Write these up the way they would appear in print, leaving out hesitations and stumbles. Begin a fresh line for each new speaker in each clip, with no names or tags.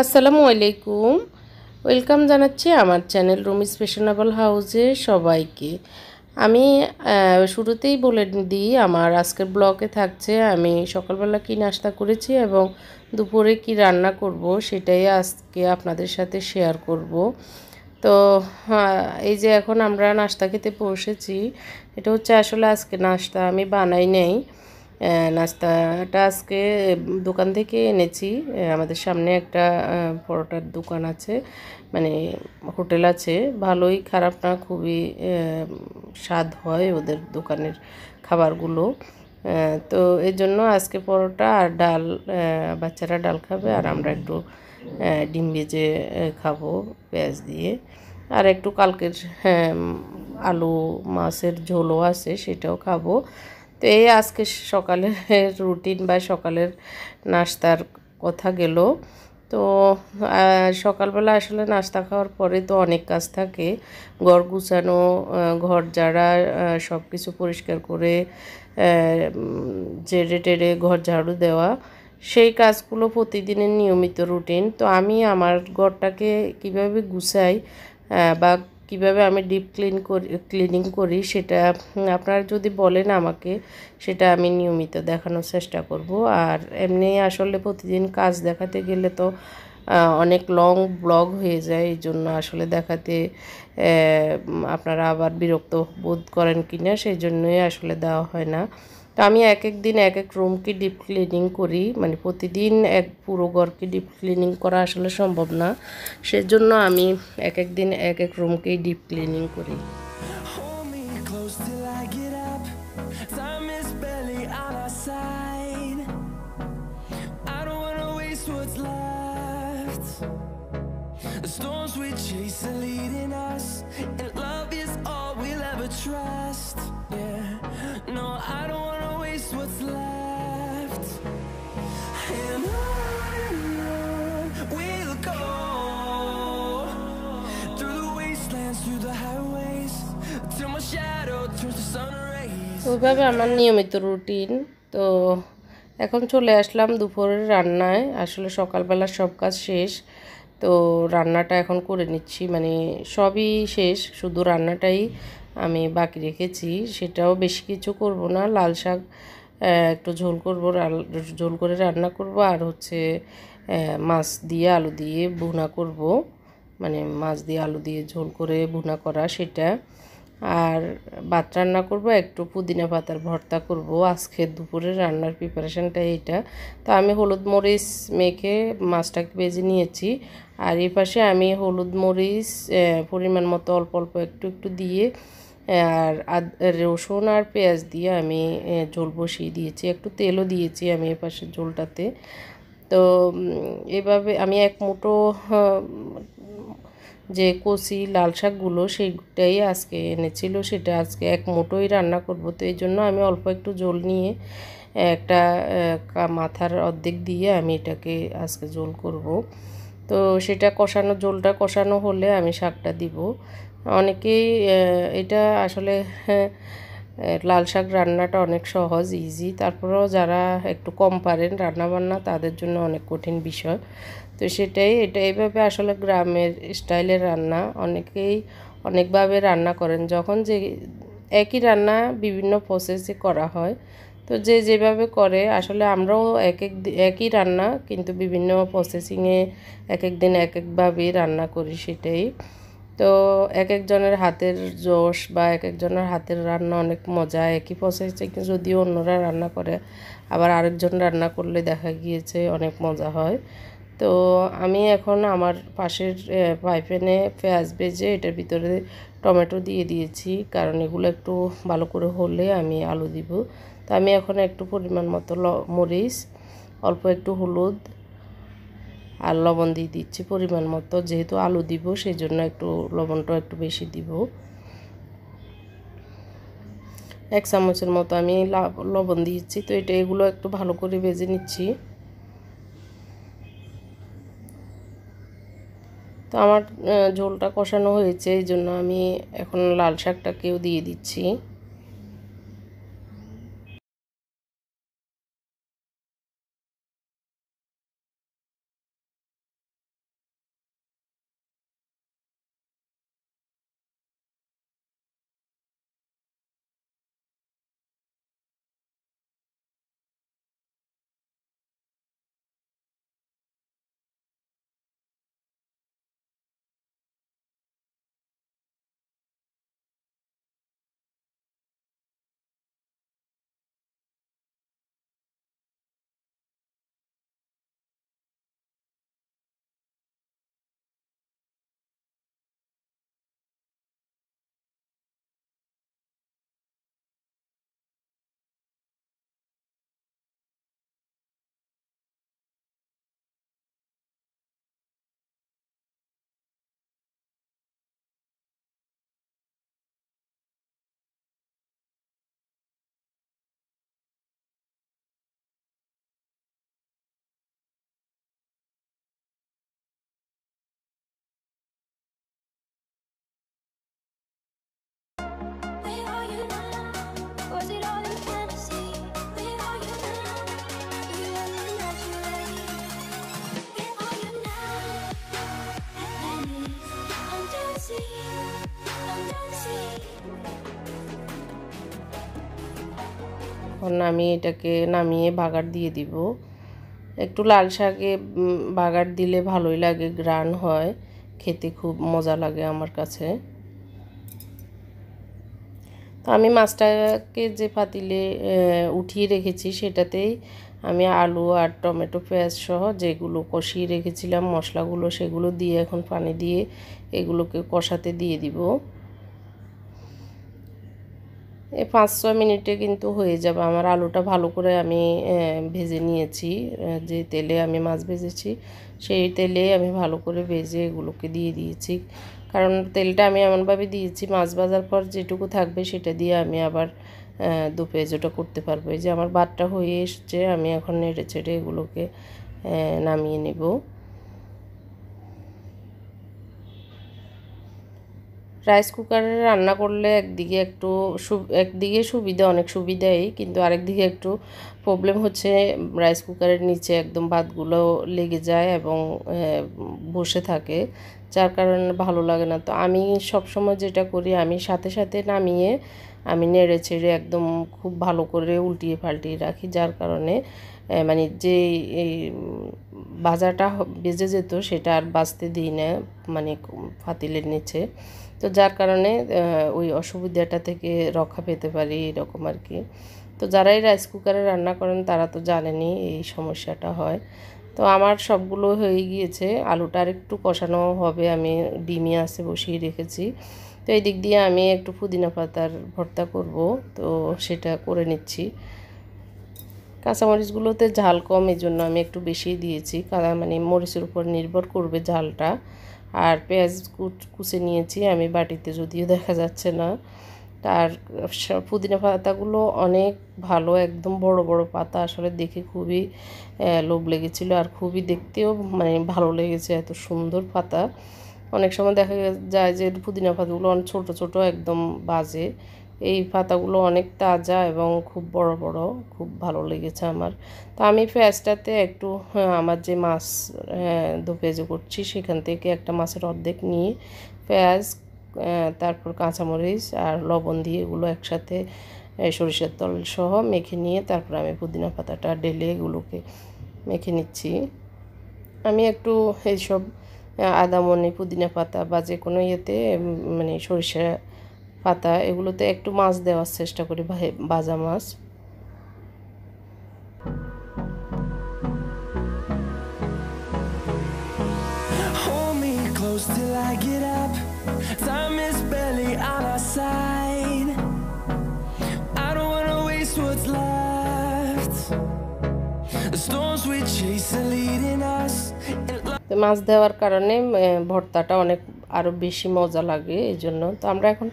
আসসালামু আলাইকুম। ওয়েলকাম জানাচ্ছি আমার চ্যানেল রুমিস ফ্যাশনেবল হাউসে সবাইকে। আমি শুরুতেই বলে দিই, আমার আজকের ব্লগে থাকছে আমি সকালবেলা কি নাস্তা করেছি এবং দুপুরে কি রান্না করব সেটাই আজকে আপনাদের সাথে শেয়ার করব। তো এই যে এখন আমরা নাস্তা খেতে বসেছি। এটা হচ্ছে আসলে আজকে নাস্তা আমি বানাই নাই। নাস্তাটা আজকে দোকান থেকে এনেছি। আমাদের সামনে একটা পরোটার দোকান আছে, মানে হোটেল আছে, ভালোই, খারাপ না, খুবই স্বাদ হয় ওদের দোকানের খাবারগুলো। তো এই জন্য আজকে পরোটা আর ডাল, বাচ্চারা ডাল খাবে আর আমরা একটু ডিম ভেজে খাবো পেঁয়াজ দিয়ে। আর একটু কালকের আলু মাছের ঝোলও আছে, সেটাও খাবো। তো এই আজকে সকালের রুটিন বা সকালের নাস্তার কথা গেল। তো সকালবেলা আসলে নাস্তা খাওয়ার পরে তো অনেক কাজ থাকে, ঘর গুছানো, ঘর ঝাড়া, সব কিছু পরিষ্কার করে ঝেড়ে টেড়ে ঘর ঝাড়ু দেওয়া, সেই কাজগুলো প্রতিদিনের নিয়মিত রুটিন। তো আমি আমার ঘরটাকে কিভাবে গুছাই বা কিভাবে আমি ডিপ ক্লিনিং করি সেটা আপনারা যদি বলেন আমাকে, সেটা আমি নিয়মিত দেখানোর চেষ্টা করব। আর এমনি আসলে প্রতিদিন কাজ দেখাতে গেলে তো অনেক লং ব্লগ হয়ে যায়, এই জন্য আসলে দেখাতে আপনারা আবার বিরক্ত বোধ করেন কি না, সেই জন্যই আসলে দেওয়া হয় না। তো আমি এক এক দিন এক এক রুমকে ডিপ ক্লিনিং করি, মানে প্রতিদিন এক পুরো ঘরকে ডিপ ক্লিনিং করা আসলে সম্ভব না, সেজন্য আমি এক এক দিন এক এক রুমকেই ডিপ ক্লিনিং করি।
The storms we chase are leading us, and love is all we'll ever trust. Yeah, no, I don't wanna waste what's left. And on we'll go, through the wastelands, through the highways, till my shadow turns to sun rays.
ওইভাবে আমার নিয়মিত routine. তো এখন চলে আসলাম দুপুরের রান্নায়। আসলে সকালবেলা সব কাজ শেষ, তো রান্নাটা এখন করে নিচ্ছি, মানে সবই শেষ, শুধু রান্নাটাই আমি বাকি রেখেছি। সেটাও বেশি কিছু করব না, লাল শাক একটু ঝোল করব, ঝোল করে রান্না করব, আর হচ্ছে মাছ দিয়ে আলু দিয়ে ভুনা করব, মানে মাছ দিয়ে আলু দিয়ে ঝোল করে ভুনা করা সেটা। আর ভাত রান্না করব, একটু পুদিনা পাতার ভর্তা করব। আজকে দুপুরের রান্নার প্রিপারেশনটা এইটা। তো আমি হলুদ মরিচ মেখে মাছটাকে ভেজে নিয়েছি, আর এই পাশে আমি হলুদ মরিচ পরিমাণ মতো অল্প অল্প একটু একটু দিয়ে আর রসুন আর পেঁয়াজ দিয়ে আমি ঝোল বসিয়ে দিয়েছি, একটু তেলও দিয়েছি আমি এ পাশে ঝোলটাতে। তো এভাবে আমি এক মুঠো যে কচি লাল শাকগুলো সেইটাই আজকে এনেছিল, সেটা আজকে এক মুঠোই রান্না করব। তো এই জন্য আমি অল্প একটু ঝোল নিয়ে একটা মাথার অর্ধেক দিয়ে আমি এটাকে আজকে ঝোল করব। তো সেটা কষানো, ঝোলটা কষানো হলে আমি শাকটা দিব। অনেকেই এটা আসলে লাল শাক রান্নাটা অনেক সহজ, ইজি, তারপরেও যারা একটু কম পারেন রান্নাবান্না তাদের জন্য অনেক কঠিন বিষয়। তো সেটাই, এটা এইভাবে আসলে গ্রামের স্টাইলের রান্না, অনেকেই অনেকভাবে রান্না করেন, যখন যে একই রান্না বিভিন্ন প্রসেসে করা হয়। তো যে যেভাবে করে আসলে আমরাও একই রান্না কিন্তু বিভিন্ন প্রসেসিংয়ে এক এক দিন এক একভাবেই রান্না করি, সেটাই। তো এক একজনের হাতের জোশ বা এক একজনের হাতের রান্না অনেক মজা, একই প্রসেসে যদিও অন্যরা রান্না করে, আবার আরেকজন রান্না করলে দেখা গিয়েছে অনেক মজা হয়। তো আমি এখন আমার পাশের ফ্রাই প্যানে পেঁয়াজ ভেজে এটার ভিতরে টমেটো দিয়ে দিয়েছি, কারণ এগুলো একটু ভালো করে হলে আমি আলু দিব। তো আমি এখন একটু পরিমাণ মতো মরিচ, অল্প একটু হলুদ আর লবণ দিয়ে দিচ্ছি পরিমাণ মতো, যেহেতু আলু দিব সেই জন্য একটু লবণটা একটু বেশি দিব। 1 চামচের মতো আমি লবণ দিয়েছি। তো এগুলো একটু ভালো করে ভেজে নিচ্ছি। তো আমার ঝোলটা কষানো হয়েছে, এই জন্য আমি এখন লাল শাকটাকেও দিয়ে দিচ্ছি। এখন আমি এটাকে নামিয়ে বাগার দিয়ে দিব। একটু লাল শাকে বাগার দিলে ভালোই লাগে, গ্রান হয়, খেতে খুব মজা লাগে আমার কাছে। তো আমি মাছটাকে যে পাতিলে উঠিয়ে রেখেছি সেটাতেই আমি আলু আর টমেটো পেঁয়াজ সহ যেগুলো কষিয়ে রেখেছিলাম মশলাগুলো সেগুলো দিয়ে এখন পানি দিয়ে এগুলোকে কষাতে দিয়ে দিব। এই 5-6 মিনিটে কিন্তু হয়ে যাবে। আমার আলুটা ভালো করে আমি ভেজে নিয়েছি, যে তেলে আমি মাছ ভেজেছি সেই তেলে আমি ভালো করে ভেজে এগুলোকে দিয়ে দিয়েছি। কারণ তেলটা আমি এমনভাবে দিয়েছি মাছ ভাজার পর যেটুকু থাকবে সেটা দিয়ে আমি আবার দু পেঁয়াজটা করতে পারবো। এই যে আমার ভাতটা হয়ে এসছে, আমি এখন নেড়ে চেড়ে এগুলোকে নামিয়ে নেব। রাইস কুকারে রান্না করলে একদিকে সুবিধা, অনেক সুবিধাই, কিন্তু আরেকদিকে একটু প্রবলেম হচ্ছে রাইস কুকারের নিচে একদম ভাতগুলো লেগে যায় এবং বসে থাকে, যার কারণে ভালো লাগে না। তো আমি সবসময় যেটা করি, আমি সাথে সাথে নামিয়ে আমি নেড়ে চেড়ে একদম খুব ভালো করে উল্টিয়ে পাল্টিয়ে রাখি, যার কারণে মানে যে এই ভাজাটা বেজে যেত সেটা আর বাজতে দিই না, মানে পাতিলের নিচে। তো যার কারণে ওই অসুবিধাটা থেকে রক্ষা পেতে পারি, এরকম আর কি। তো যারাই রাইস কুকারে রান্না করেন তারা তো জানেনই এই সমস্যাটা হয়। তো আমার সবগুলো হয়ে গিয়েছে, আলুটা আর একটু কষানো হবে, আমি ডিমি আছে বসিয়ে রেখেছি। তো এই দিক দিয়ে আমি একটু পুদিনা পাতার ভর্তা করব, তো সেটা করে নিচ্ছি। কাঁচামরিচগুলোতে ঝাল কম, এই জন্য আমি একটু বেশি দিয়েছি, মানে মরিচের উপর নির্ভর করবে ঝালটা। আর পেঁয়াজ কুচে নিয়েছি আমি বাটিতে, যদিও দেখা যাচ্ছে না। আর পুদিনা পাতাগুলো অনেক ভালো, একদম বড় বড় পাতা, আসলে দেখে খুবই লোভ লেগেছিল আর খুবই দেখতেও মানে ভালো লেগেছে, এত সুন্দর পাতা। অনেক সময় দেখা যায় যে পুদিনা পাতাগুলো অনেক ছোটো ছোটো একদম বাজে, এই পাতাগুলো অনেক তাজা এবং খুব বড় বড়, খুব ভালো লেগেছে আমার। তো আমি পেঁয়াজটাতে একটু আমার যে মাছ দু পেঁয়াজ করছি সেখান থেকে একটা মাছের অর্ধেক নিয়ে পেঁয়াজ, তারপর কাঁচামরিচ আর লবণ দিয়ে এগুলো একসাথে সরিষার তেল সহ মেখে নিয়ে তারপর আমি পুদিনা পাতাটা ঢেলে এগুলোকে মেখে নিচ্ছি। আমি একটু এইসব আদামনি পুদিনা পাতা বা যে কোনো ইয়েতে মানে সরিষা পাতা এগুলোতে একটু মাছ দেওয়ার চেষ্টা করি, ভাজা মাছ।
Hold me close till I get up. Time is barely on our side. I don't wanna waste what's left. The storms we chase are leading us.
তো মাছ দেওয়ার কারণে ভর্তাটা অনেক আরও বেশি মজা লাগে এই জন্য। তো আমরা এখন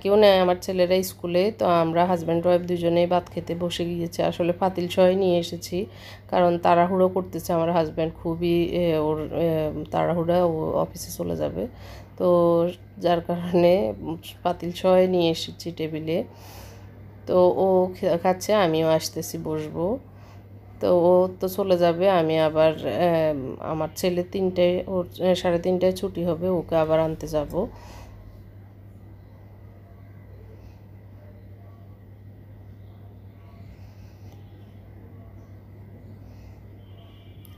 কেউ নেই, আমার ছেলেরা স্কুলে, তো আমরা হাজব্যান্ড ওয়াইফ দুজনেই ভাত খেতে বসে গিয়েছে। আসলে পাতিল সহ নিয়ে এসেছি, কারণ তাড়াহুড়ো করতেছে আমার হাজব্যান্ড, খুবই ওর তাড়াহুড়া, ও অফিসে চলে যাবে। তো যার কারণে পাতিল সহ নিয়ে এসেছি টেবিলে। তো ও খাচ্ছে, আমিও আসতেছি বসবো। তো ও তো চলে যাবে, আমি আবার আমার ছেলে 3টায়, ওর 3:30টায় ছুটি হবে, ওকে আবার আনতে যাব।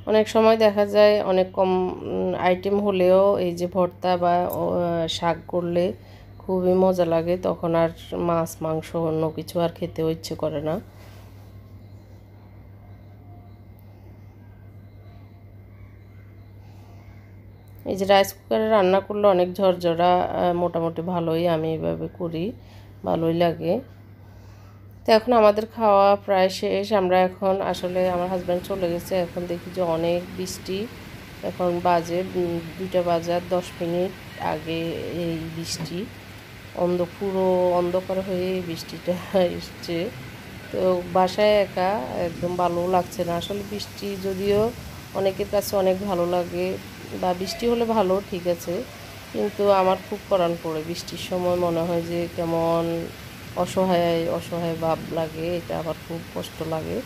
অনেক সময় দেখা যায় অনেক কম আইটেম হলেও এই যে ভর্তা বা শাক করলে খুবই মজা লাগে, তখন আর মাছ মাংস অন্য কিছু আর খেতেও ইচ্ছে করে না। এই যে রাইস কুকারে রান্না করলে অনেক ঝরঝরা, মোটামুটি ভালোই, আমি এভাবে করি, ভালোই লাগে। তো এখন আমাদের খাওয়া প্রায় শেষ। আমরা এখন আসলে আমার হাজব্যান্ড চলে গেছে, এখন দেখি যে অনেক বৃষ্টি, এখন বাজে 2টা বাজার 10 মিনিট আগে এই বৃষ্টি, পুরো অন্ধকার হয়ে বৃষ্টিটা এসছে। তো বাসায় একা একদম ভালো লাগছে না আসলে। বৃষ্টি যদিও অনেকের কাছে অনেক ভালো লাগে, বা বৃষ্টি হলে ভালো, ঠিক আছে, কিন্তু আমার খুব পরাণ পড়ে বৃষ্টির সময়, মনে হয় যে কেমন অসহায় অসহায় ভাব লাগে, এটা আবার খুব কষ্ট লাগে।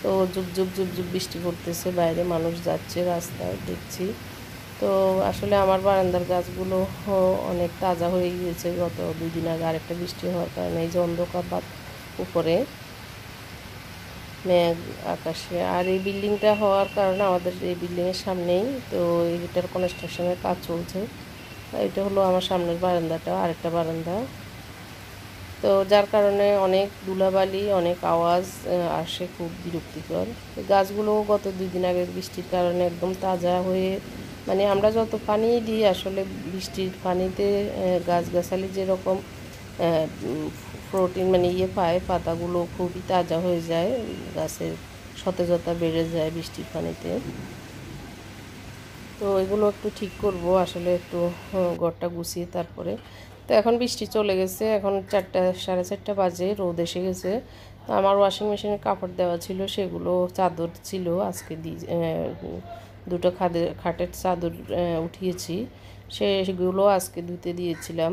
তো যুগ যুগ যুগ যুগ বৃষ্টি পড়তেছে, বাইরে মানুষ যাচ্ছে রাস্তায় দেখছি। তো আসলে আমার বারান্দার গাছগুলো অনেক তাজা হয়ে গিয়েছে, গত 2 দিন আগে আরেকটা বৃষ্টি হওয়ার কারণে। এই যে অন্ধকার বাদ উপরে, মেঘ আকাশে। আর এই বিল্ডিংটা হওয়ার কারণে আমাদের এই বিল্ডিংয়ের সামনেই তো এটার কনস্ট্রাকশনের কাজ চলছে। এটা হলো আমার সামনের বারান্দাটা, আরেকটা বারান্দা। তো যার কারণে অনেক ধুলাবালি, অনেক আওয়াজ আসে, খুব বিরক্তিকর। গাছগুলো গত 2 দিন আগে বৃষ্টির কারণে একদম তাজা হয়ে, মানে আমরা যত পানি দিই আসলে বৃষ্টির পানিতে গাছগাছালি যেরকম প্রোটিন মানে পায়, পাতাগুলো খুবই তাজা হয়ে যায়, গাছের সতেজতা বেড়ে যায় বৃষ্টির পানিতে। তো এগুলো একটু ঠিক করব আসলে, একটু ঘরটা গুছিয়ে তারপরে। তো এখন বৃষ্টি চলে গেছে, এখন 4টা 4:30 বাজে, রোদ এসে গেছে। তো আমার ওয়াশিং মেশিনে কাপড় দেওয়া ছিল, সেগুলো চাদর ছিল আজকে দুটো খাটের চাদর উঠিয়েছি, সেগুলো আজকে ধুতে দিয়েছিলাম।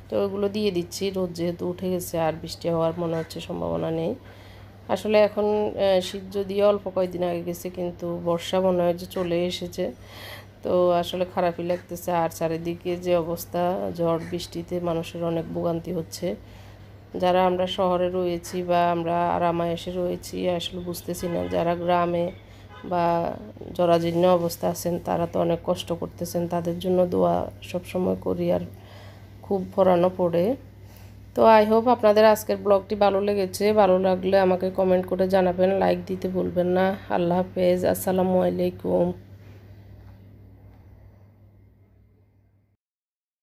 তো ওগুলো দিয়ে দিচ্ছি, রোদ যেহেতু উঠে গেছে আর বৃষ্টি হওয়ার মনে হচ্ছে সম্ভাবনা নেই। আসলে এখন শীত যদিও অল্প কয়েকদিন আগে গেছে, কিন্তু বর্ষা মনে হয় যে চলে এসেছে। তো আসলে খারাপই লাগতেছে। আর চারিদিকে যে অবস্থা, ঝড় বৃষ্টিতে মানুষের অনেক ভোগান্তি হচ্ছে। যারা আমরা শহরে রয়েছি বা আমরা আরামায়েশে রয়েছি আসলে বুঝতেছি না, যারা গ্রামে বা জরাজীর্ণ অবস্থা আছেন তারা তো অনেক কষ্ট করতেছেন, তাদের জন্য দোয়া সবসময় করি আর খুব পড়ানো পড়ে। তো আই হোপ আপনাদের আজকের ব্লগটি ভালো লেগেছে। ভালো লাগলে আমাকে কমেন্ট করে জানাবেন, লাইক দিতে ভুলবেন না। আল্লাহ হাফেজ, আসসালামু আলাইকুম।